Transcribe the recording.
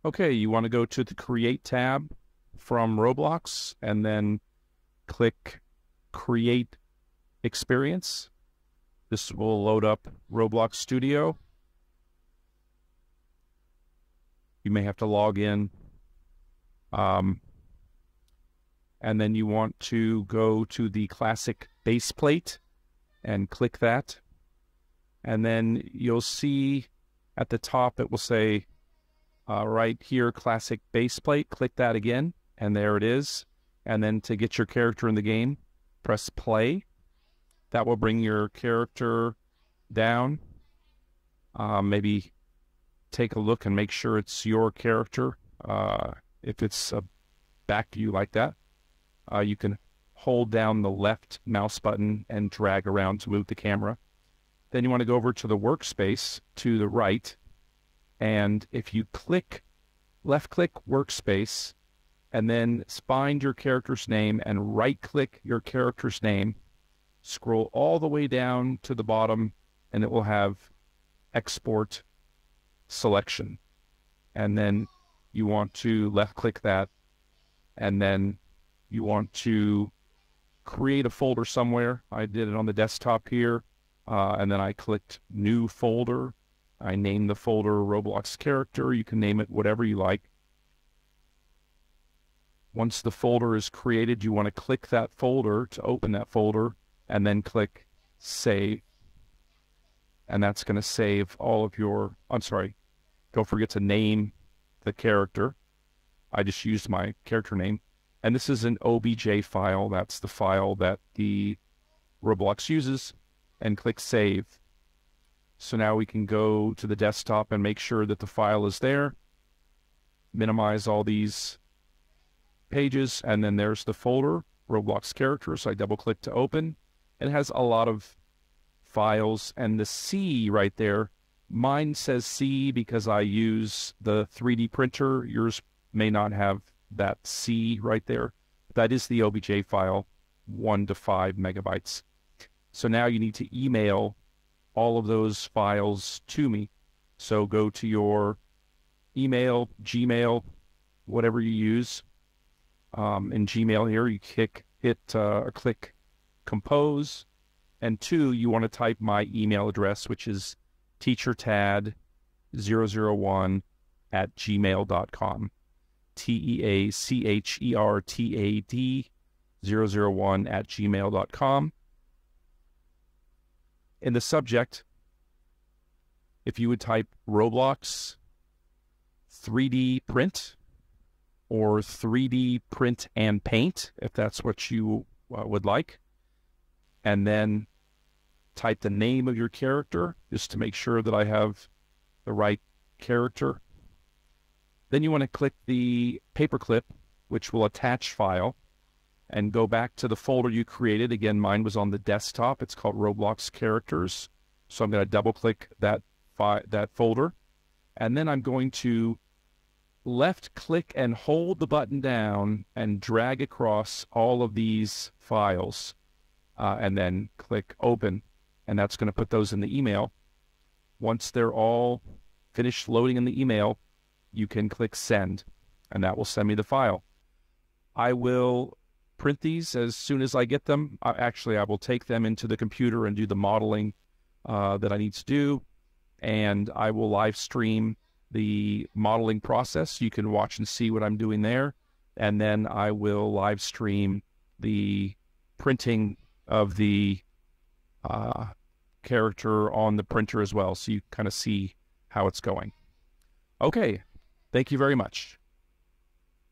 Okay, you want to go to the Create tab from Roblox and then click Create Experience. This will load up Roblox Studio. You may have to log in. And then you want to go to the classic base plate and click that. And then you'll see at the top, it will say right here, classic base plate. Click that again, and there it is. And then to get your character in the game, press play. That will bring your character down. Maybe take a look and make sure it's your character. If it's a back view like that, you can hold down the left mouse button and drag around to move the camera. Then you want to go over to the workspace to the right. And if you left-click Workspace, and then find your character's name and right-click your character's name, scroll all the way down to the bottom, and it will have Export Selection. And then you want to left-click that, and then you want to create a folder somewhere. I did it on the desktop here, and then I clicked New Folder. I named the folder Roblox Character. You can name it whatever you like. Once the folder is created, you want to click that folder to open that folder, and then click Save. And that's going to save all of your, don't forget to name the character. I just used my character name. And this is an OBJ file. That's the file that the Roblox uses. And click Save. So now we can go to the desktop and make sure that the file is there. Minimize all these pages, and then there's the folder, Roblox Character. So I double-click to open. It has a lot of files, and the C right there, mine says C because I use the 3D printer. Yours may not have that C right there. That is the OBJ file, 1 to 5 megabytes. So now you need to email all of those files to me. So go to your email, Gmail, whatever you use. In Gmail here, you click Compose. And 2, you want to type my email address, which is teachertad001@gmail.com. teachertad001@gmail.com. In the subject, if you would type Roblox 3D print or 3D print and paint, if that's what you would like, and then type the name of your character just to make sure that I have the right character. Then you want to click the paperclip, which will attach file, and go back to the folder you created. Again, mine was on the desktop. It's called Roblox Characters. So I'm going to double-click that folder. And then I'm going to left-click and hold the button down and drag across all of these files. And then click Open. And that's going to put those in the email. Once they're all finished loading in the email, you can click Send. And that will send me the file. I will print these as soon as I get them. Actually, I will take them into the computer and do the modeling that I need to do, and I will live stream the modeling process. You can watch and see what I'm doing there, and then I will live stream the printing of the character on the printer as well, so you kind of see how it's going. Okay, thank you very much.